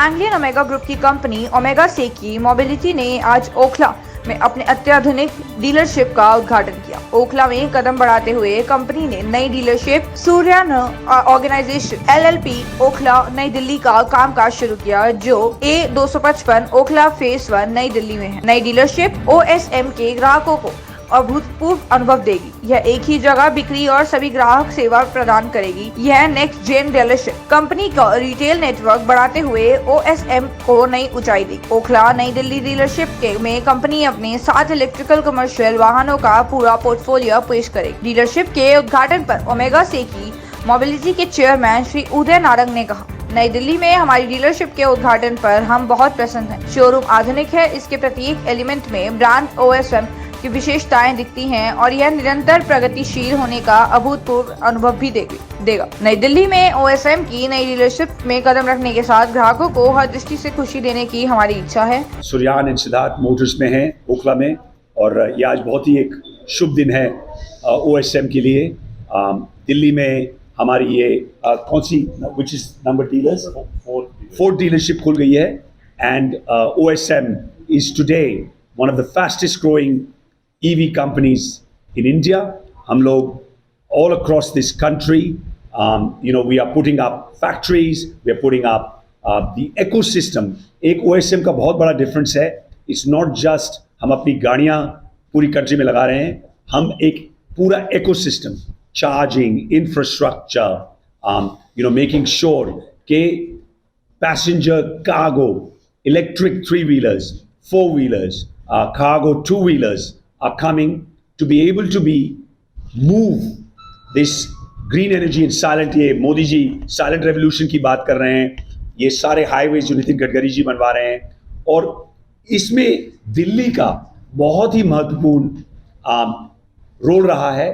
Anglian omega group की company omega सेकी mobility ने आज ओखला में अपने अत्याधुनिक डीलरशिप का उद्घाटन किया। ओखला में कदम बढ़ाते हुए कंपनी ने नई डीलरशिप सूर्यान ऑर्गेनाइजेशन LLP ओखला नई दिल्ली का कामकाज शुरू किया, जो A255 ओखला फेस 1 नई दिल्ली में है। नई डीलरशिप OSM के ग्राहकों को अभूतपूर्व अनुभव देगी। यह एक ही जगह बिक्री और सभी ग्राहक सेवा प्रदान करेगी। यह नेक्स्ट जेन डीलरशिप कंपनी का रिटेल नेटवर्क बढ़ाते हुए OSM को नई ऊंचाई दी। ओखला नई दिल्ली डीलरशिप में कंपनी अपने 7 इलेक्ट्रिकल कमर्शियल वाहनों का पूरा पोर्टफोलियो पेश करेगी। डीलरशिप के उद्घाटन पर ओमेगा सेकी मोबिलिटी के चेयरमैन श्री उदय नारंग ने कहा, नई दिल्ली में हमारी डीलरशिप के उद्घाटन पर हम बहुत प्रसन्न हैं। शोरूम आधुनिक है, इसके प्रत्येक एलिमेंट में ब्रांड OSM की विशेषताएं दिखती हैं और यह निरंतर प्रगतिशील होने का अभूतपूर्व अनुभव भी देगा। नई दिल्ली में OSM की नई डीलरशिप में कदम रखने के साथ ग्राहकों को हर दृष्टि से खुशी देने की हमारी इच्छा है। सूर्यान एंड सिद्धार्थ मोटर्स में है ओखला में, और ये आज बहुत ही एक शुभ दिन है OSM के लिए। दिल्ली में हमारी ये कौन सी which is number dealers 4th dealership खुल गई है, and OSM is today one of the fastest growing EV companies in India. हम लोग all across this country, we are putting up factories, we are putting up the ecosystem. एक OSM का बहुत बड़ा difference है. It's not just हम अपनी गाड़ियाँ पूरी country में लगा रहे हैं, हम एक पूरा ecosystem, charging, infrastructure, making sure के passenger, cargo, electric 3-wheelers, 4-wheelers, cargo 2-wheelers are coming to be able to move this green energy and silent, ये मोदी जी silent revolution की बात कर रहे हैं, ये सारे हाईवेज जो नितिन गडकरी जी बनवा रहे हैं, और इसमें दिल्ली का बहुत ही महत्वपूर्ण रोल रहा है।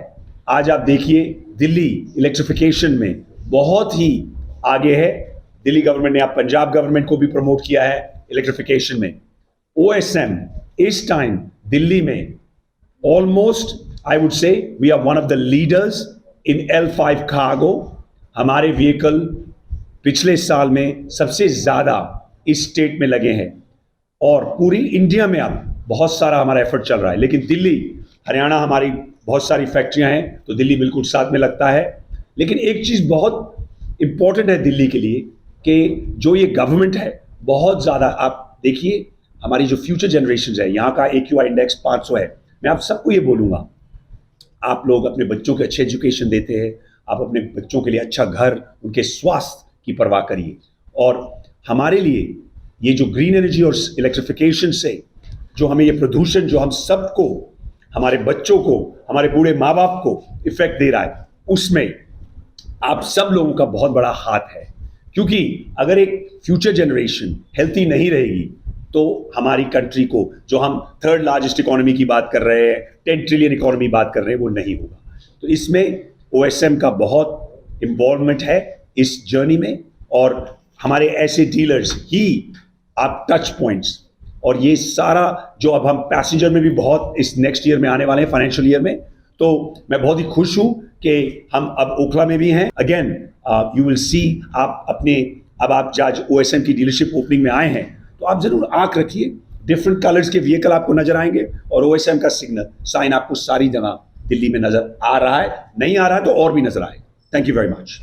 आज आप देखिए दिल्ली इलेक्ट्रिफिकेशन में बहुत ही आगे है। दिल्ली गवर्नमेंट ने, आप पंजाब गवर्नमेंट को भी प्रमोट किया है इलेक्ट्रिफिकेशन में। OSM इस टाइम दिल्ली में almost, I would say, we are one of the leaders in L5 cargo. हमारे व्हीकल पिछले साल में सबसे ज़्यादा इस स्टेट में लगे हैं, और पूरी इंडिया में अब बहुत सारा हमारा एफर्ट चल रहा है। लेकिन दिल्ली, हरियाणा हमारी बहुत सारी फैक्ट्रियां हैं, तो दिल्ली बिल्कुल साथ में लगता है। लेकिन एक चीज़ बहुत इम्पॉर्टेंट है दिल्ली के लिए, कि जो ये गवर्नमेंट है बहुत ज़्यादा, आप देखिए हमारी जो फ्यूचर जनरेशन है, यहाँ का AQI इंडेक्स 500 है। मैं आप सबको ये बोलूँगा, आप लोग अपने बच्चों के अच्छे एजुकेशन देते हैं, आप अपने बच्चों के लिए अच्छा घर, उनके स्वास्थ्य की परवाह करिए। और हमारे लिए ये जो ग्रीन एनर्जी और इलेक्ट्रिफिकेशन से जो हमें ये प्रदूषण, जो हम सबको, हमारे बच्चों को, हमारे बूढ़े माँ बाप को इफेक्ट दे रहा है, उसमें आप सब लोगों का बहुत बड़ा हाथ है। क्योंकि अगर एक फ्यूचर जनरेशन हेल्थी नहीं रहेगी, तो हमारी कंट्री को, जो हम 3rd लार्जेस्ट इकोनॉमी की बात कर रहे हैं, 10 ट्रिलियन इकोनॉमी बात कर रहे हैं, वो नहीं होगा। तो इसमें OSM का बहुत इन्वॉल्वमेंट है इस जर्नी में, और हमारे ऐसे डीलर्स ही आप टच पॉइंट्स, और ये सारा जो अब हम पैसेंजर में भी बहुत इस नेक्स्ट ईयर में आने वाले हैं, फाइनेंशियल ईयर में, तो मैं बहुत ही खुश हूँ कि हम अब ओखला में भी हैं। अगेन यू विल सी, आप अपने, अब आप जज OSM की डीलरशिप ओपनिंग में आए हैं, तो आप जरूर आंख रखिए, डिफरेंट कलर्स के व्हीकल आपको नजर आएंगे, और OSM का सिग्नल साइन आपको सारी जगह दिल्ली में नजर आ रहा है। नहीं आ रहा है तो और भी नजर आए। Thank you very much.